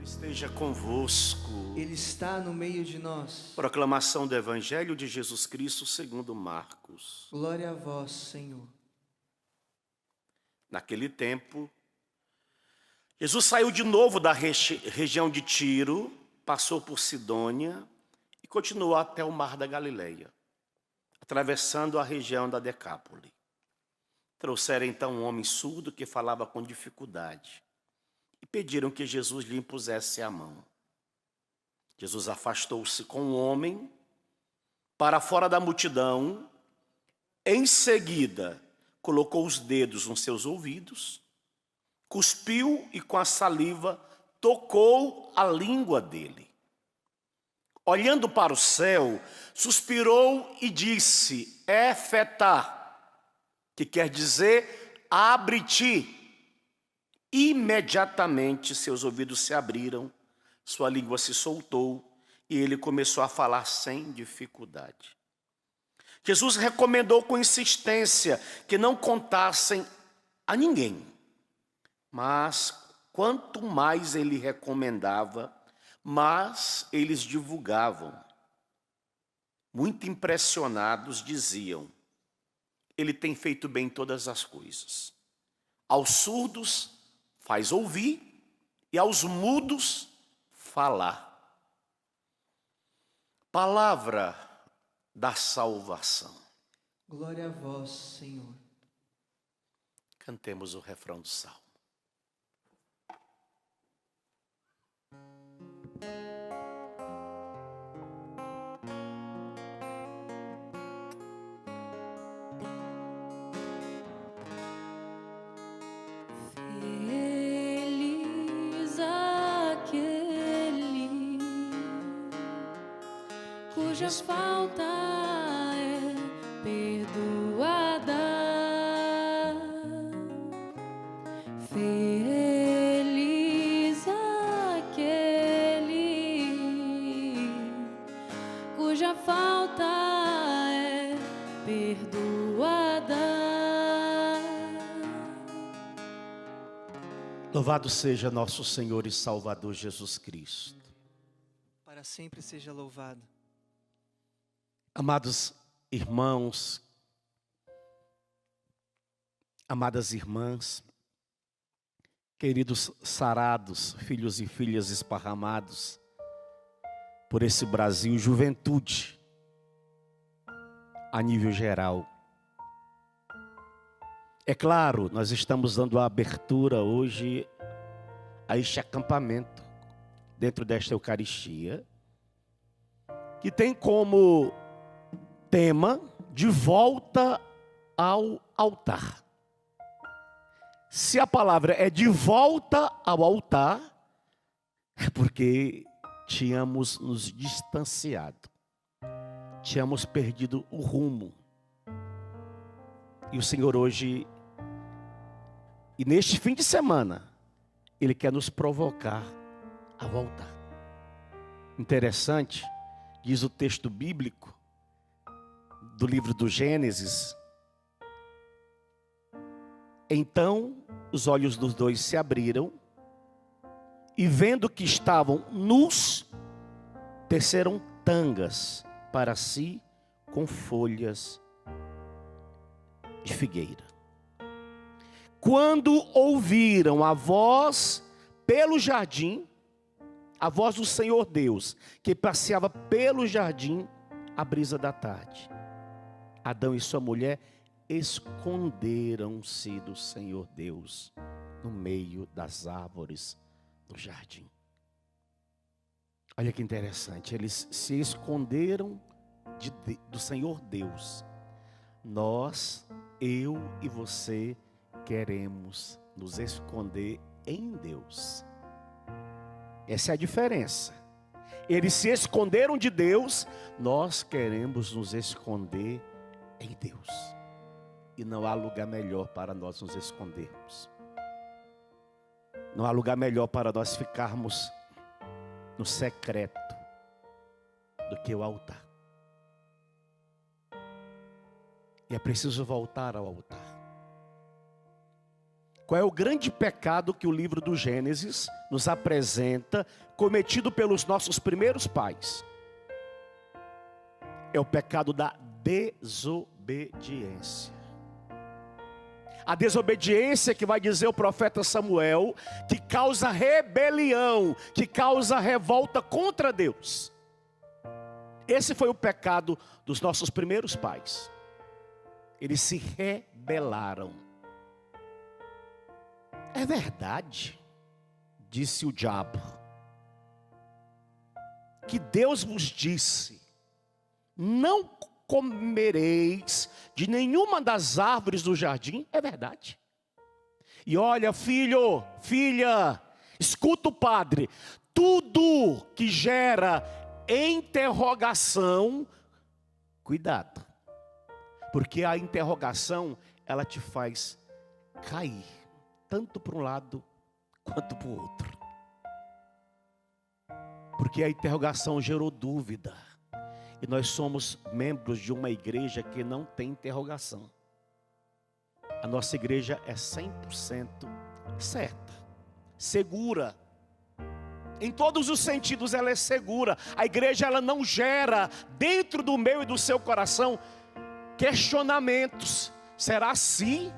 Esteja convosco. Ele está no meio de nós. Proclamação do Evangelho de Jesus Cristo segundo Marcos. Glória a vós, Senhor. Naquele tempo, Jesus saiu de novo da região de Tiro, passou por Sidônia e continuou até o mar da Galileia, atravessando a região da Decápole. Trouxeram então um homem surdo que falava com dificuldade e pediram que Jesus lhe impusesse a mão. Jesus afastou-se com o homem para fora da multidão. Em seguida, colocou os dedos nos seus ouvidos, cuspiu e com a saliva tocou a língua dele. Olhando para o céu, suspirou e disse: Éfetá, que quer dizer abre-te. Imediatamente seus ouvidos se abriram, sua língua se soltou e ele começou a falar sem dificuldade. Jesus recomendou com insistência que não contassem a ninguém. Mas quanto mais ele recomendava, mais eles divulgavam. Muito impressionados diziam: ele tem feito bem todas as coisas. Aos surdos faz ouvir e aos mudos falar. Palavra da salvação. Glória a vós, Senhor. Cantemos o refrão do salmo. Feliz aquele cuja falta é perdoada. Feliz aquele cuja falta é perdoada. Louvado seja nosso Senhor e Salvador Jesus Cristo. Para sempre seja louvado. Amados irmãos, amadas irmãs, queridos sarados, filhos e filhas esparramados por esse Brasil, juventude a nível geral. É claro, nós estamos dando a abertura hoje a este acampamento dentro desta Eucaristia, que tem como tema de volta ao altar. Se a palavra é de volta ao altar, é porque tínhamos nos distanciado, tínhamos perdido o rumo. E o Senhor hoje, e neste fim de semana, Ele quer nos provocar a voltar. Interessante, diz o texto bíblico do livro do Gênesis. Então os olhos dos dois se abriram e, vendo que estavam nus, teceram tangas para si com folhas de figueira. Quando ouviram a voz pelo jardim, a voz do Senhor Deus, que passeava pelo jardim à brisa da tarde, Adão e sua mulher esconderam-se do Senhor Deus no meio das árvores do jardim. Olha que interessante, eles se esconderam do Senhor Deus. Nós, eu e você, queremos nos esconder em Deus. Essa é a diferença. Eles se esconderam de Deus, nós queremos nos esconder em Deus. E não há lugar melhor para nós nos escondermos. Não há lugar melhor para nós ficarmos no secreto do que o altar. E é preciso voltar ao altar. Qual é o grande pecado que o livro do Gênesis nos apresenta, cometido pelos nossos primeiros pais? É o pecado da desobediência. A desobediência que vai dizer o profeta Samuel, que causa rebelião, que causa revolta contra Deus. Esse foi o pecado dos nossos primeiros pais. Eles se rebelaram. É verdade, disse o diabo, que Deus vos disse: não comereis de nenhuma das árvores do jardim. É verdade. E olha, filho, filha, escuta o padre. Tudo que gera interrogação, cuidado. Porque a interrogação, ela te faz cair, tanto para um lado quanto para o outro. Porque a interrogação gerou dúvida. E nós somos membros de uma igreja que não tem interrogação. A nossa igreja é 100% certa, segura. Em todos os sentidos ela é segura. A igreja, ela não gera dentro do meu e do seu coração questionamentos. Será assim?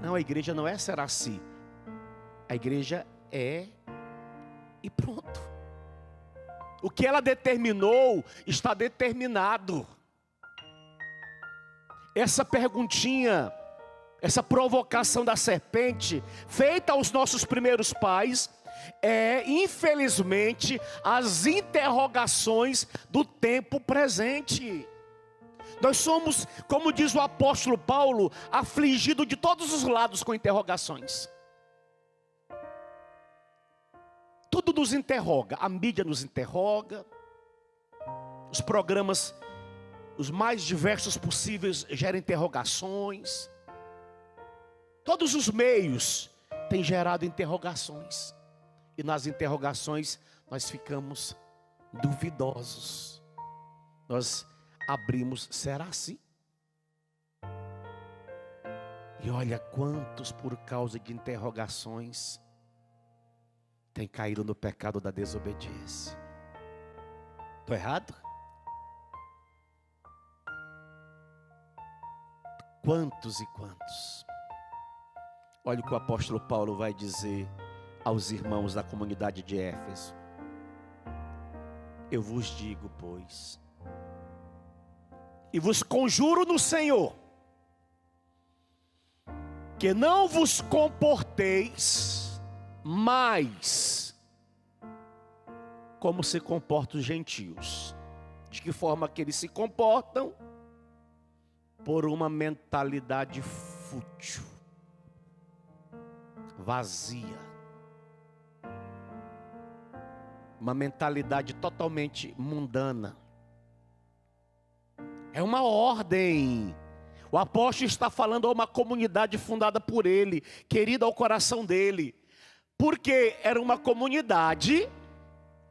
Não, a igreja não é será assim. A igreja é e pronto. O que ela determinou está determinado. Essa perguntinha, essa provocação da serpente, feita aos nossos primeiros pais, é, infelizmente, as interrogações do tempo presente. Nós somos, como diz o apóstolo Paulo, afligidos de todos os lados com interrogações. Tudo nos interroga, a mídia nos interroga, os programas, os mais diversos possíveis, geram interrogações. Todos os meios têm gerado interrogações. E nas interrogações nós ficamos duvidosos. Nós abrimos, será assim? E olha quantos por causa de interrogações têm caído no pecado da desobediência. Estou errado? Quantos e quantos? Olha o que o apóstolo Paulo vai dizer aos irmãos da comunidade de Éfeso. Eu vos digo, pois, e vos conjuro no Senhor, que não vos comporteis mais como se comportam os gentios. De que forma que eles se comportam? Por uma mentalidade fútil, vazia, uma mentalidade totalmente mundana. É uma ordem. O apóstolo está falando a uma comunidade fundada por ele, querida ao coração dele, porque era uma comunidade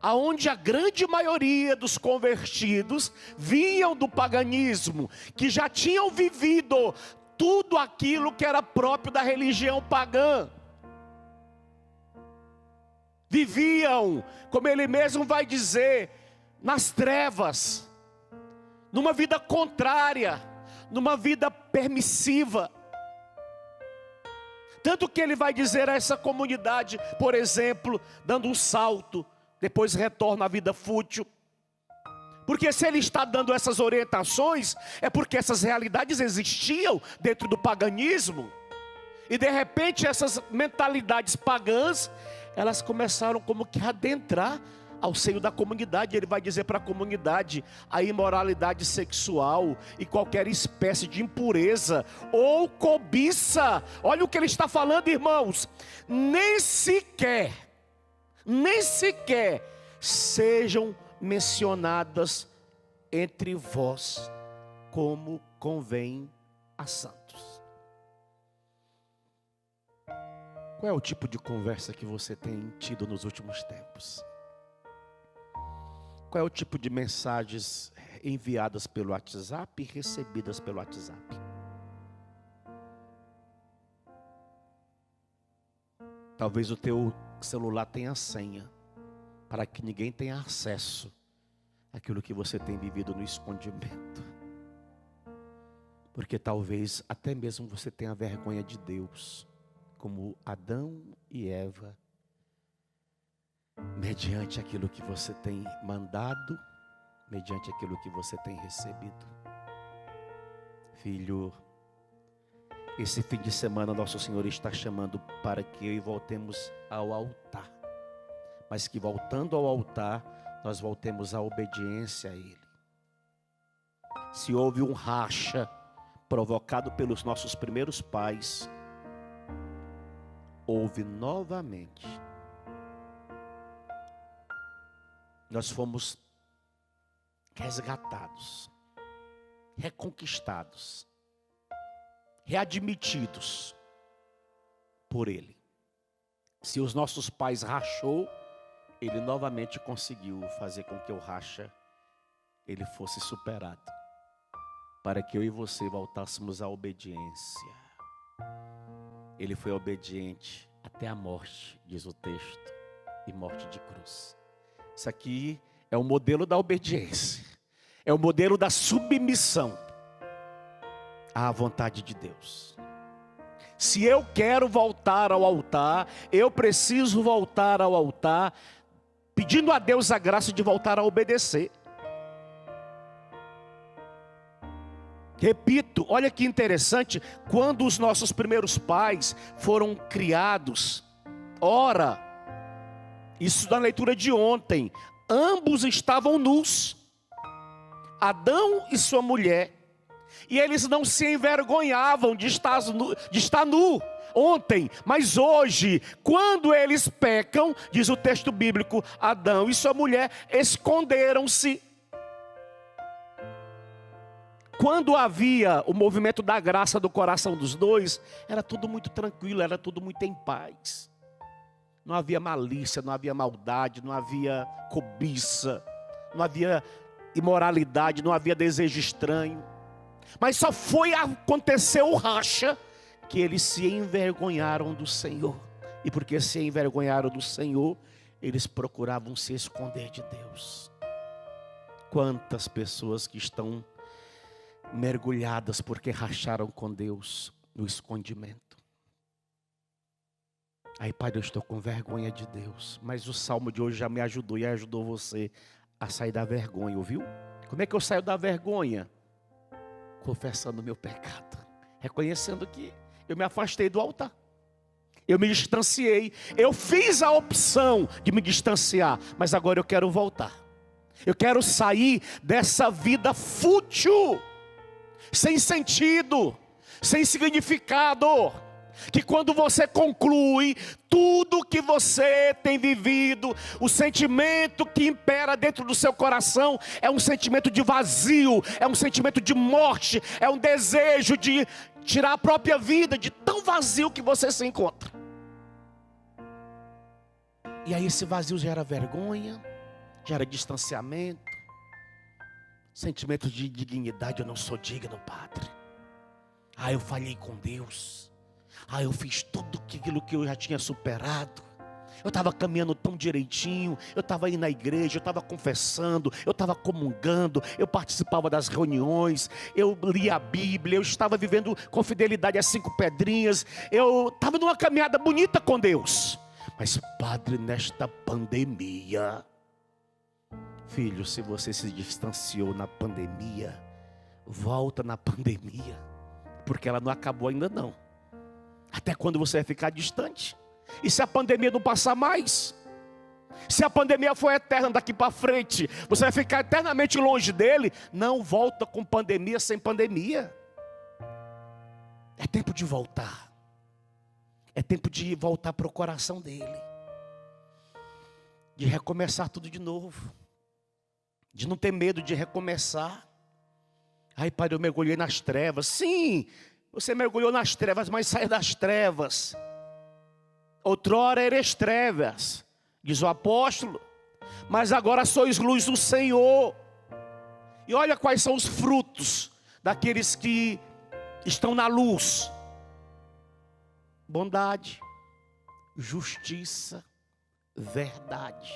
aonde a grande maioria dos convertidos vinham do paganismo, que já tinham vivido tudo aquilo que era próprio da religião pagã. Viviam, como ele mesmo vai dizer, nas trevas, numa vida contrária, numa vida permissiva. Tanto que ele vai dizer a essa comunidade, por exemplo, dando um salto, depois retorna à vida fútil. Porque se ele está dando essas orientações, é porque essas realidades existiam dentro do paganismo. E de repente essas mentalidades pagãs, elas começaram como que a adentrar ao seio da comunidade. Ele vai dizer para a comunidade: a imoralidade sexual e qualquer espécie de impureza ou cobiça, olha o que ele está falando, irmãos, nem sequer sejam mencionadas entre vós, como convém a santos. Qual é o tipo de conversa que você tem tido nos últimos tempos? Qual é o tipo de mensagens enviadas pelo WhatsApp e recebidas pelo WhatsApp? Talvez o teu celular tenha senha, para que ninguém tenha acesso àquilo que você tem vivido no escondimento. Porque talvez até mesmo você tenha vergonha de Deus, como Adão e Eva, mediante aquilo que você tem mandado, mediante aquilo que você tem recebido. Filho, esse fim de semana nosso Senhor está chamando para que eu e voltemos ao altar. Mas que voltando ao altar, nós voltemos à obediência a Ele. Se houve um racha provocado pelos nossos primeiros pais, houve novamente. Nós fomos resgatados, reconquistados, readmitidos por Ele. Se os nossos pais rachou, Ele novamente conseguiu fazer com que o racha ele fosse superado, para que eu e você voltássemos à obediência. Ele foi obediente até a morte, diz o texto, e morte de cruz. Isso aqui é o modelo da obediência, é o modelo da submissão à vontade de Deus. Se eu quero voltar ao altar, eu preciso voltar ao altar, pedindo a Deus a graça de voltar a obedecer. Repito, olha que interessante, quando os nossos primeiros pais foram criados, ora, isso na leitura de ontem, ambos estavam nus, Adão e sua mulher, e eles não se envergonhavam de estar nu ontem, mas hoje, quando eles pecam, diz o texto bíblico, Adão e sua mulher esconderam-se. Quando havia o movimento da graça do coração dos dois, era tudo muito tranquilo, era tudo muito em paz. Não havia malícia, não havia maldade, não havia cobiça, não havia imoralidade, não havia desejo estranho. Mas só foi acontecer o racha que eles se envergonharam do Senhor. E porque se envergonharam do Senhor, eles procuravam se esconder de Deus. Quantas pessoas que estão mergulhadas porque racharam com Deus no escondimento. Aí, Pai, eu estou com vergonha de Deus, mas o salmo de hoje já me ajudou e ajudou você a sair da vergonha, ouviu? Como é que eu saio da vergonha? Confessando o meu pecado, reconhecendo que eu me afastei do altar, eu me distanciei, eu fiz a opção de me distanciar, mas agora eu quero voltar, eu quero sair dessa vida fútil, sem sentido, sem significado, que quando você conclui tudo que você tem vivido, o sentimento que impera dentro do seu coração é um sentimento de vazio, é um sentimento de morte, é um desejo de tirar a própria vida, de tão vazio que você se encontra. E aí esse vazio gera vergonha, gera distanciamento, sentimento de indignidade. Eu não sou digno, Padre. Eu falhei com Deus. Eu fiz tudo aquilo que eu já tinha superado. Eu estava caminhando tão direitinho. Eu estava indo na igreja, eu estava confessando, eu estava comungando, eu participava das reuniões, eu lia a Bíblia, eu estava vivendo com fidelidade as 5 pedrinhas. Eu estava numa caminhada bonita com Deus. Mas, Padre, nesta pandemia, filho, se você se distanciou na pandemia, volta na pandemia, porque ela não acabou ainda não. Até quando você vai ficar distante? E se a pandemia não passar mais? Se a pandemia for eterna daqui para frente, você vai ficar eternamente longe dele? Não volta com pandemia sem pandemia. É tempo de voltar. É tempo de voltar para o coração dele. De recomeçar tudo de novo. De não ter medo de recomeçar. Pai, eu mergulhei nas trevas. Sim, você mergulhou nas trevas, mas sai das trevas. Outrora eres trevas, diz o apóstolo, mas agora sois luz do Senhor. E olha quais são os frutos daqueles que estão na luz: bondade, justiça, verdade.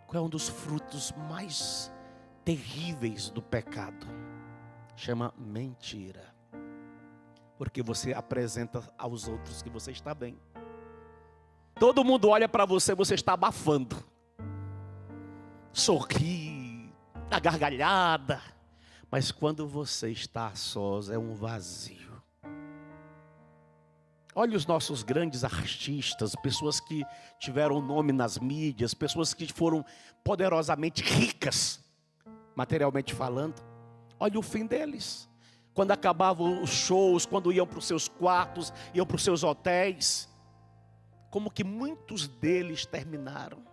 Qual é um dos frutos mais terríveis do pecado? Chama mentira. Porque você apresenta aos outros que você está bem. Todo mundo olha para você, você está abafando. Sorri, dá gargalhada. Mas quando você está a sós, é um vazio. Olha os nossos grandes artistas, pessoas que tiveram nome nas mídias, pessoas que foram poderosamente ricas, materialmente falando. Olha o fim deles. Quando acabavam os shows, quando iam para os seus quartos, iam para os seus hotéis. Como que muitos deles terminaram.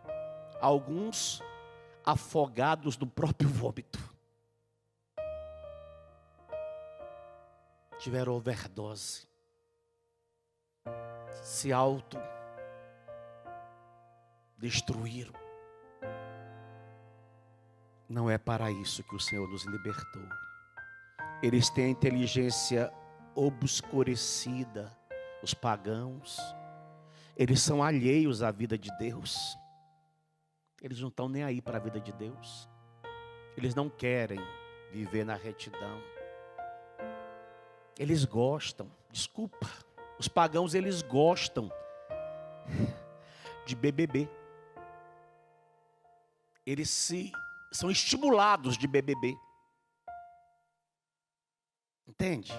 Alguns afogados no próprio vômito. Tiveram overdose. Se autodestruíram. Não é para isso que o Senhor nos libertou. Eles têm a inteligência obscurecida, os pagãos. Eles são alheios à vida de Deus. Eles não estão nem aí para a vida de Deus. Eles não querem viver na retidão. Eles gostam, desculpa, os pagãos eles gostam de BBB. Eles são estimulados de BBB. Entende?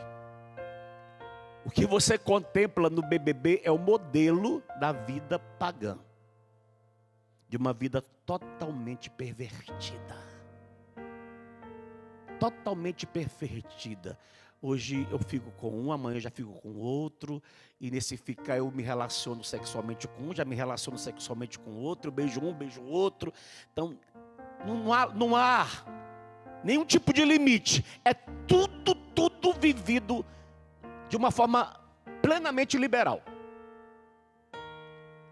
O que você contempla no BBB é o modelo da vida pagã. De uma vida totalmente pervertida. Totalmente pervertida. Hoje eu fico com um, amanhã eu já fico com outro. E nesse ficar eu me relaciono sexualmente com um, já me relaciono sexualmente com outro. Beijo um, beijo outro. Então não há nenhum tipo de limite. É tudo vivido de uma forma plenamente liberal.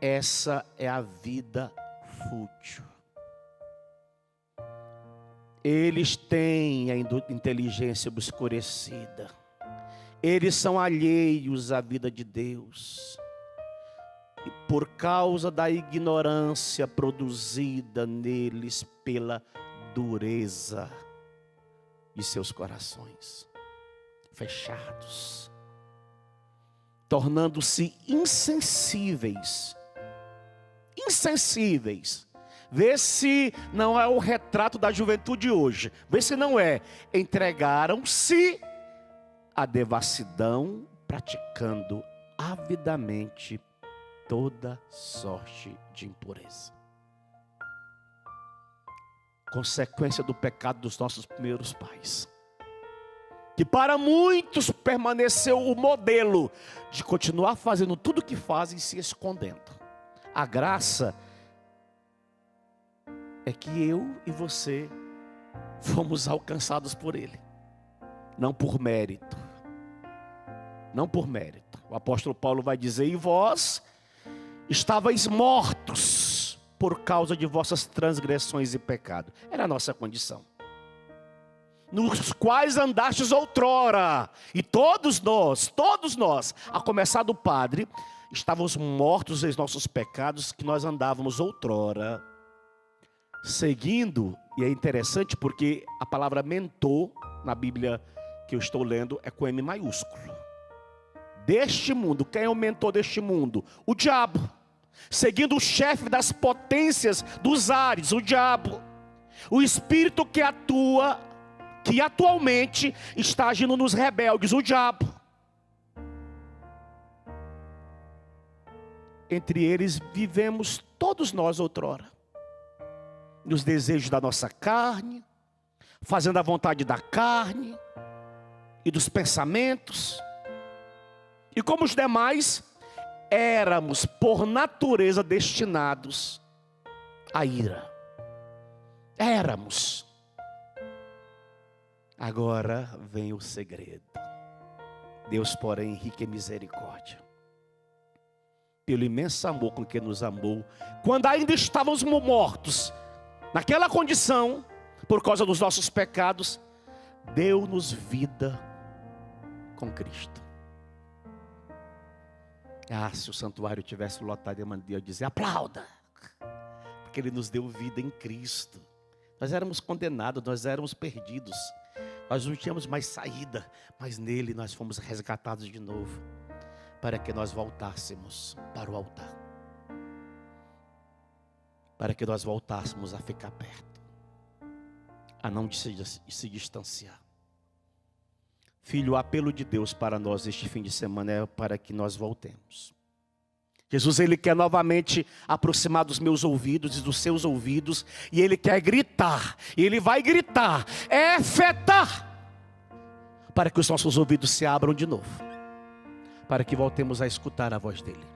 Essa é a vida fútil. Eles têm a inteligência obscurecida. Eles são alheios à vida de Deus. E por causa da ignorância produzida neles pela dureza de seus corações fechados, tornando-se insensíveis. Vê se não é o retrato da juventude hoje. Vê se não é. Entregaram-se à devassidão, praticando avidamente toda sorte de impureza. Consequência do pecado dos nossos primeiros pais. Que para muitos permaneceu o modelo de continuar fazendo tudo o que fazem e se escondendo. A graça é que eu e você fomos alcançados por Ele. Não por mérito. Não por mérito. O apóstolo Paulo vai dizer: e vós estavais mortos por causa de vossas transgressões e pecados. Era a nossa condição. Nos quais andastes outrora. E todos nós, a começar do Padre, estávamos mortos em nossos pecados que nós andávamos outrora. Seguindo, e é interessante porque a palavra mentor, na Bíblia que eu estou lendo, é com M maiúsculo. Deste mundo, quem é o mentor deste mundo? O diabo. Seguindo o chefe das potências dos ares, o diabo. O espírito que atua, que atualmente está agindo nos rebeldes, o diabo. Entre eles vivemos todos nós outrora. Nos desejos da nossa carne, fazendo a vontade da carne e dos pensamentos. E como os demais, éramos por natureza destinados à ira. Éramos. Agora vem o segredo. Deus, porém, rico em misericórdia, pelo imenso amor com que nos amou, quando ainda estávamos mortos, naquela condição, por causa dos nossos pecados, deu-nos vida com Cristo. Ah, se o santuário tivesse lotado, eu dizia, aplauda. Porque Ele nos deu vida em Cristo. Nós éramos condenados, nós éramos perdidos. Nós não tínhamos mais saída, mas nele nós fomos resgatados de novo, para que nós voltássemos para o altar, para que nós voltássemos a ficar perto, a não se distanciar. Filho, o apelo de Deus para nós este fim de semana é para que nós voltemos. Jesus, Ele quer novamente aproximar dos meus ouvidos e dos seus ouvidos, e Ele quer gritar, e Ele vai gritar, efetá, para que os nossos ouvidos se abram de novo, para que voltemos a escutar a voz dEle.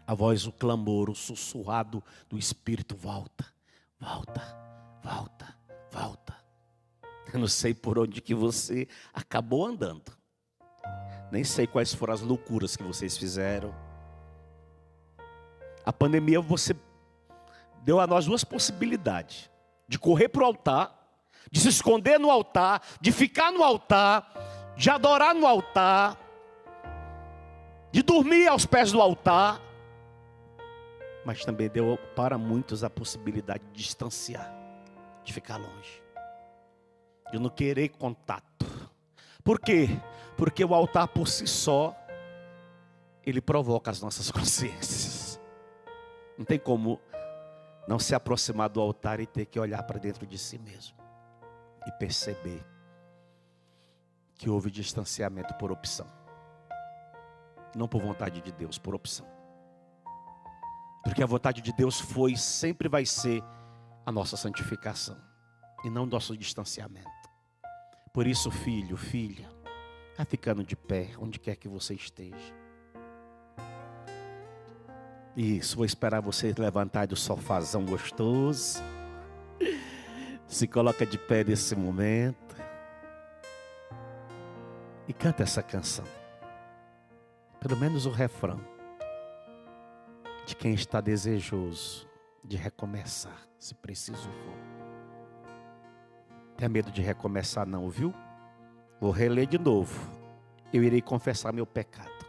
A voz, o clamor, o sussurrado do Espírito, volta, volta, volta, volta. Eu não sei por onde que você acabou andando, nem sei quais foram as loucuras que vocês fizeram. A pandemia você deu a nós duas possibilidades: de correr para o altar, de se esconder no altar, de ficar no altar, de adorar no altar, de dormir aos pés do altar. Mas também deu para muitos a possibilidade de distanciar, de ficar longe, de não querer contato. Por quê? Porque o altar por si só, ele provoca as nossas consciências. Não tem como não se aproximar do altar e ter que olhar para dentro de si mesmo e perceber que houve distanciamento por opção, não por vontade de Deus, por opção. Porque a vontade de Deus foi, sempre vai ser a nossa santificação e não nosso distanciamento. Por isso, filho, filha, vai ficando de pé, onde quer que você esteja. Isso, vou esperar você levantar do sofazão gostoso. Se coloca de pé nesse momento e canta essa canção. Pelo menos o refrão, de quem está desejoso de recomeçar, se preciso for. Tenha medo de recomeçar não, viu? Vou reler de novo. Eu irei confessar meu pecado.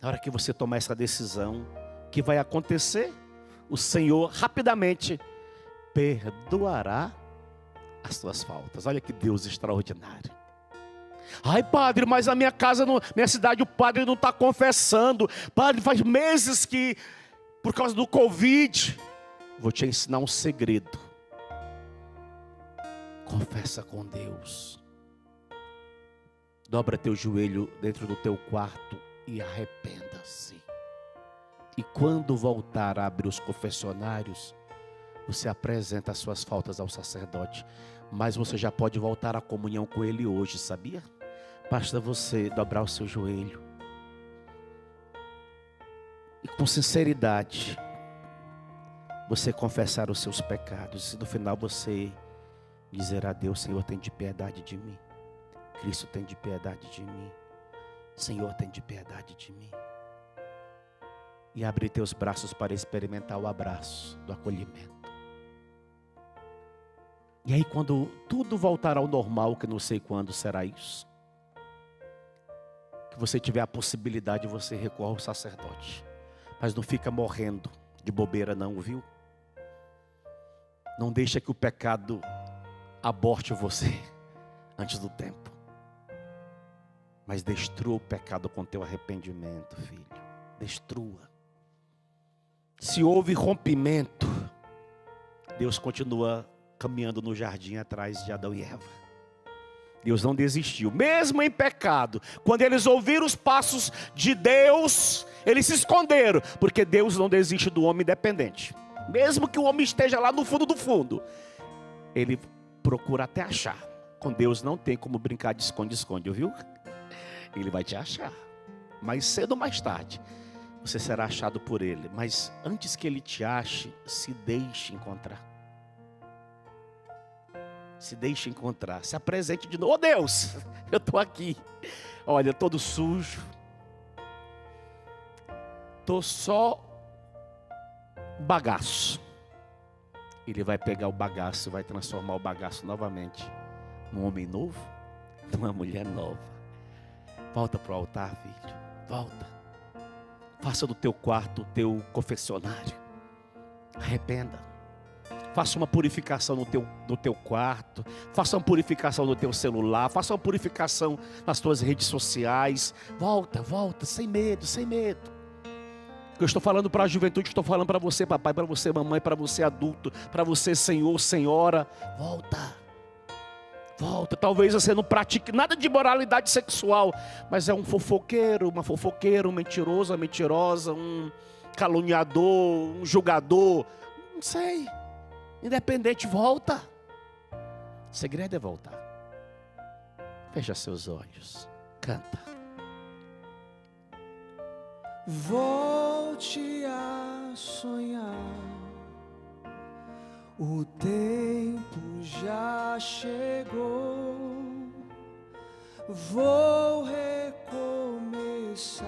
Na hora que você tomar essa decisão, o que vai acontecer? O Senhor rapidamente perdoará as tuas faltas. Olha que Deus extraordinário. Ai, padre, mas a minha casa, minha cidade, o padre não está confessando. Padre, faz meses que, por causa do Covid, vou te ensinar um segredo. Confessa com Deus. Dobra teu joelho dentro do teu quarto e arrependa-se. E quando voltar a abrir os confessionários, você apresenta as suas faltas ao sacerdote. Mas você já pode voltar à comunhão com ele hoje, sabia? Basta você dobrar o seu joelho e com sinceridade você confessar os seus pecados. E no final você dizer a Deus: Senhor, tem de piedade de mim. Cristo, tem de piedade de mim. Senhor, tem de piedade de mim. E abrir teus braços para experimentar o abraço do acolhimento. E aí quando tudo voltar ao normal, que não sei quando será isso, que você tiver a possibilidade, você recorre ao sacerdote. Mas não fica morrendo de bobeira não, viu? Não deixa que o pecado aborte você antes do tempo. Mas destrua o pecado com teu arrependimento, filho. Destrua. Se houve rompimento, Deus continua caminhando no jardim atrás de Adão e Eva. Deus não desistiu, mesmo em pecado. Quando eles ouviram os passos de Deus, eles se esconderam, porque Deus não desiste do homem independente. Mesmo que o homem esteja lá no fundo do fundo, ele procura até achar. Com Deus não tem como brincar de esconde-esconde, viu? Ele vai te achar, mais cedo ou mais tarde você será achado por ele. Mas antes que ele te ache, se deixe encontrar. Se deixe encontrar, se apresente de novo. Oh Deus, eu estou aqui, olha, todo sujo, estou só bagaço. Ele vai pegar o bagaço e vai transformar o bagaço novamente num homem novo, numa mulher nova. Volta para o altar, filho, volta. Faça do teu quarto o teu confessionário. Arrependa. Faça uma purificação no teu quarto. Faça uma purificação no teu celular. Faça uma purificação nas tuas redes sociais. Volta, sem medo, sem medo. Eu estou falando para a juventude, estou falando para você, papai, para você, mamãe, para você, adulto, para você, senhor, senhora. Volta. Talvez você não pratique nada de moralidade sexual, mas é um fofoqueiro, uma fofoqueira, um mentiroso, uma mentirosa, um caluniador, um julgador. Não sei. Independente, volta. O segredo é voltar. Fecha seus olhos. Canta. Volte a sonhar. O tempo já chegou. Vou recomeçar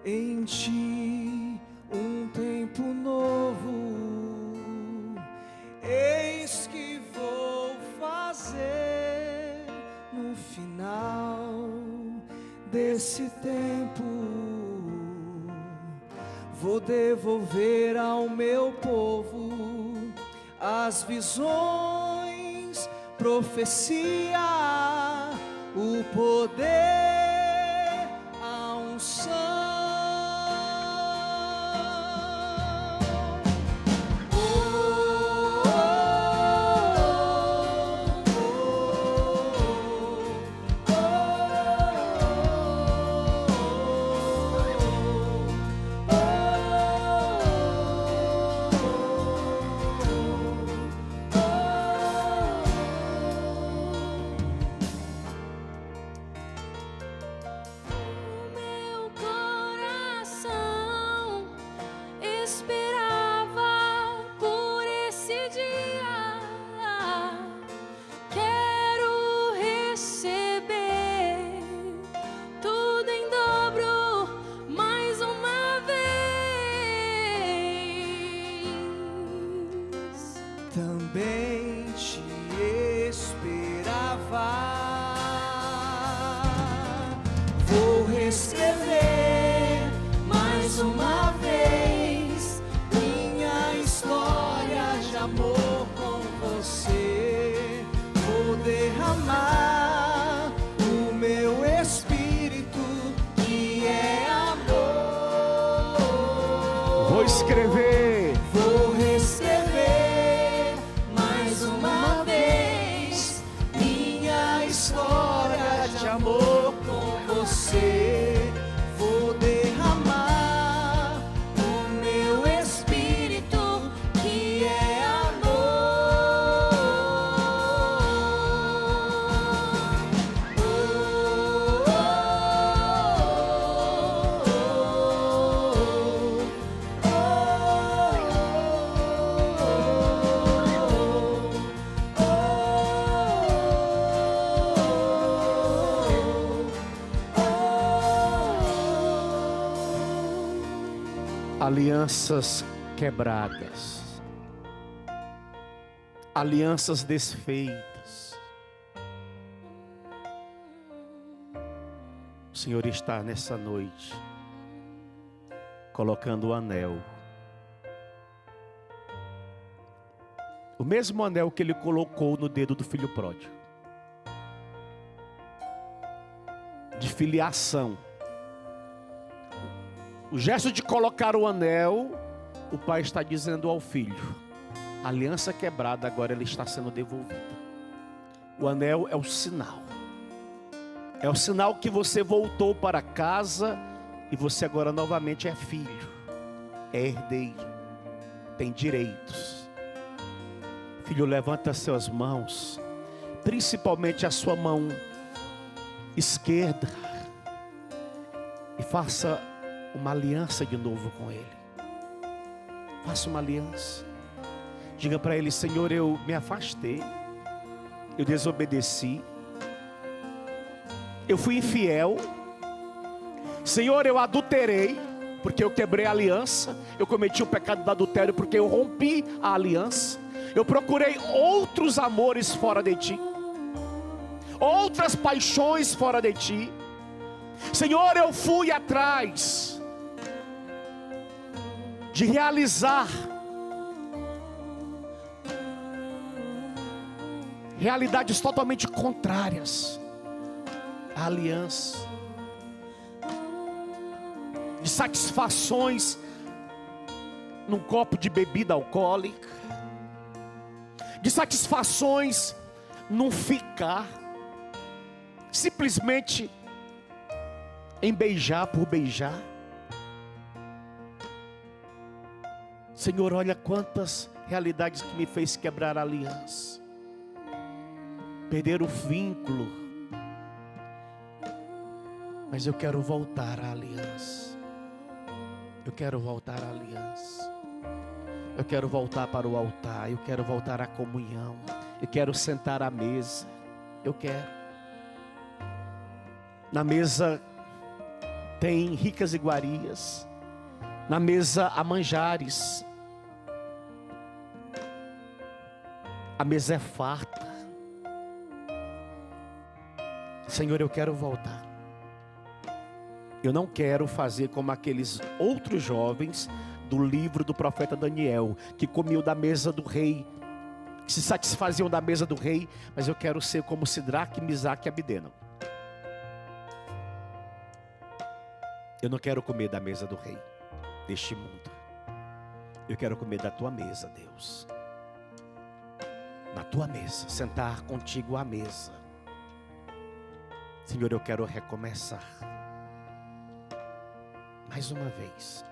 em ti um tempo novo. Eis que vou fazer no final desse tempo. Vou devolver ao meu povo as visões, profecia, o poder, a unção. Também te esperava. Vou reescrever mais uma vez minha história de amor com você. Vou derramar o meu espírito que é amor. Vou escrever. Vou reescrever mais uma vez minha história de amor com você. Vou derramar o meu espírito que é Alianças quebradas, alianças desfeitas. O Senhor está nessa noite colocando o anel, o mesmo anel que Ele colocou no dedo do filho pródigo, de filiação. O gesto de colocar o anel, o pai está dizendo ao filho: a aliança quebrada agora ele está sendo devolvida. O anel é o sinal. É o sinal que você voltou para casa e você agora novamente é filho, é herdeiro, tem direitos. Filho, levanta suas mãos, principalmente a sua mão esquerda, e faça uma aliança de novo com Ele. Faça uma aliança. Diga para Ele: Senhor, eu me afastei, eu desobedeci, eu fui infiel. Senhor, eu adulterei, porque eu quebrei a aliança. Eu cometi o pecado do adultério, porque eu rompi a aliança. Eu procurei outros amores fora de Ti, outras paixões fora de Ti. Senhor, eu fui atrás de realizar realidades totalmente contrárias à aliança, de satisfações num copo de bebida alcoólica, de satisfações num ficar, simplesmente em beijar por beijar. Senhor, olha quantas realidades que me fez quebrar a aliança, perder o vínculo, mas eu quero voltar à aliança. Eu quero voltar à aliança. Eu quero voltar para o altar. Eu quero voltar à comunhão. Eu quero sentar à mesa. Eu quero. Na mesa tem ricas iguarias. Na mesa há manjares. A mesa é farta. Senhor, eu quero voltar. Eu não quero fazer como aqueles outros jovens do livro do profeta Daniel, que comiam da mesa do rei, que se satisfaziam da mesa do rei, mas eu quero ser como Sidraque, Misaque e Abideno. Eu não quero comer da mesa do rei deste mundo. Eu quero comer da tua mesa, Deus. Na tua mesa, sentar contigo à mesa. Senhor, eu quero recomeçar mais uma vez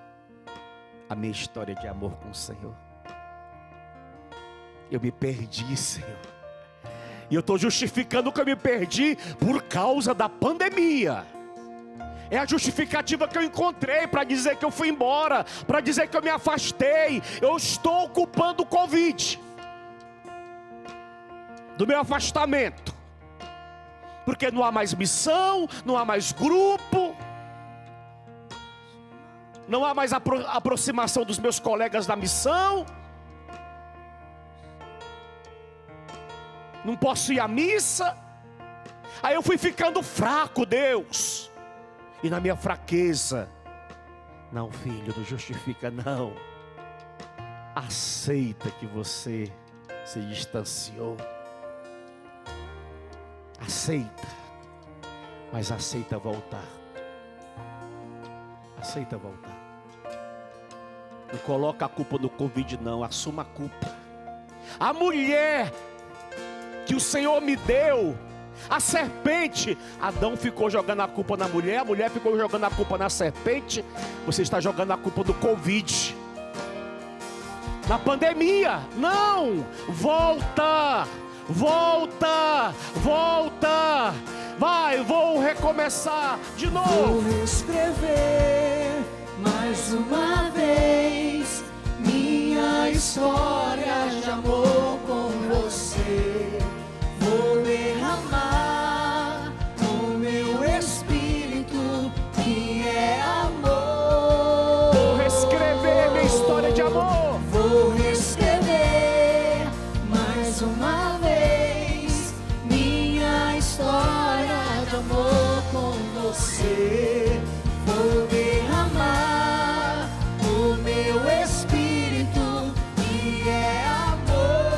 a minha história de amor com o Senhor. Eu me perdi, Senhor, e eu estou justificando que eu me perdi por causa da pandemia. É a justificativa que eu encontrei para dizer que eu fui embora, para dizer que eu me afastei. Eu estou culpando o Covid do meu afastamento, porque não há mais missão, não há mais grupo, não há mais aproximação dos meus colegas da missão. Não posso ir à missa. Aí eu fui ficando fraco, Deus. E na minha fraqueza, não, filho, não justifica não. Aceita que você se distanciou. Aceita. Mas aceita voltar. Aceita voltar. Não coloca a culpa no Covid não, assuma a culpa. A mulher que o Senhor me deu, a serpente, Adão ficou jogando a culpa na mulher, a mulher ficou jogando a culpa na serpente. Você está jogando a culpa do Covid, na pandemia. Não, volta, volta, volta. Vai, vou recomeçar de novo. Vou reescrever mais uma vez minha história de amor com você. Vou derramar o meu espírito que é amor. Vou reescrever minha história de amor. Vou reescrever mais uma vez minha história de amor com você. Vou derramar o meu espírito que é amor.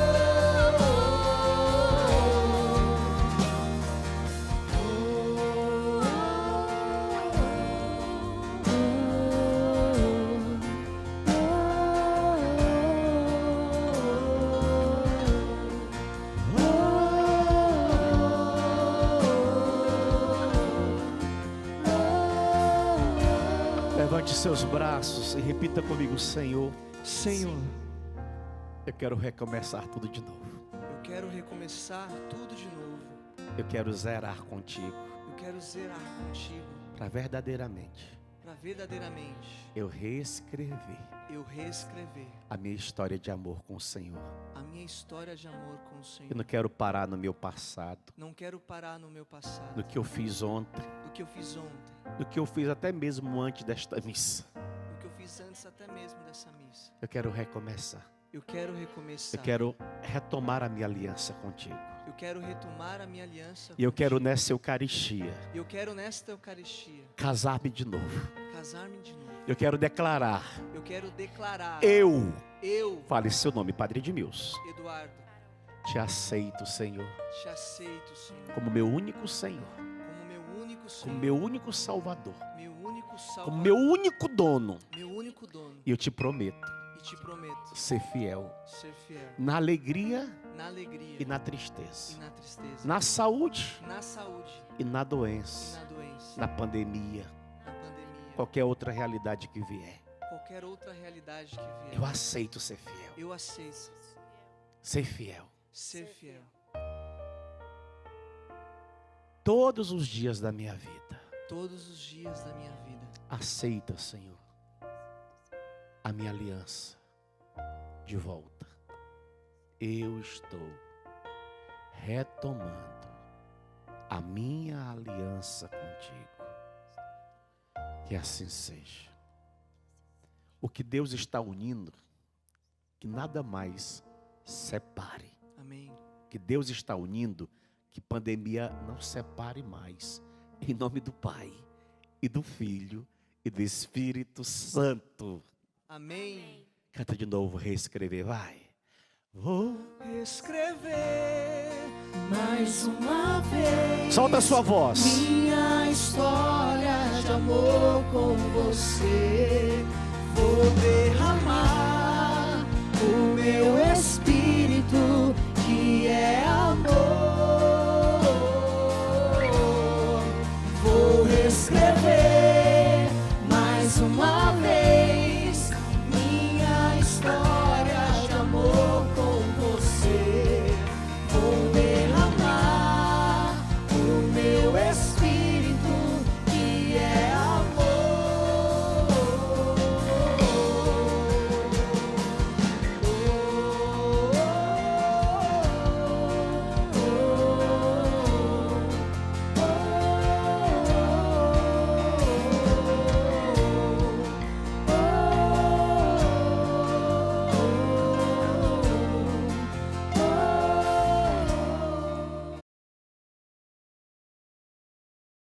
Levante seus braços e repita comigo: Senhor, Senhor, eu quero recomeçar tudo de novo. eu quero recomeçar tudo de novo. Eu quero zerar contigo, Eu quero zerar contigo para verdadeiramente para verdadeiramente eu reescrever eu reescrever a minha história de amor com o Senhor. a minha história de amor com o Senhor. Eu não quero parar no meu passado, Não quero parar no meu passado, no que eu fiz ontem, do que eu fiz ontem, no que eu fiz até mesmo antes desta missa. do que eu fiz antes até mesmo dessa missa. Eu quero recomeçar. Eu quero recomeçar. Eu quero retomar a minha aliança contigo. Eu quero retomar a minha aliança. E eu quero contigo. nessa Eucaristia Eu quero nesta Eucaristia casar-me de novo. casar-me de novo. Eu quero declarar. Eu quero declarar. Eu, Fale seu nome, Padre Edmilson, Eduardo, te aceito, Senhor, te aceito, Senhor, como meu único Senhor, como meu único Senhor, como meu único Salvador, meu único Salvador, como meu único dono. meu único dono. E eu te prometo E te prometo ser fiel ser fiel na alegria na alegria e na e tristeza, na tristeza, na saúde na saúde e na e doença, na doença, na pandemia, na pandemia, qualquer outra realidade que vier. qualquer outra realidade que vier. Eu aceito ser fiel. Eu aceito Ser fiel. ser fiel Todos os dias da minha vida. todos os dias da minha vida. Aceita, Senhor, a minha aliança de volta. Eu estou retomando a minha aliança contigo. Que assim seja. O que Deus está unindo, que nada mais separe. Amém. Que Deus está unindo, que pandemia não separe mais. Em nome do Pai, e do Filho, e do Espírito Santo. Amém. Canta de novo, reescrever, vai. Vou. Escrever Mais uma vez. Solta a sua voz. Minha história de amor com você. Vou derramar o meu espírito que é amor. Vou reescrever mais uma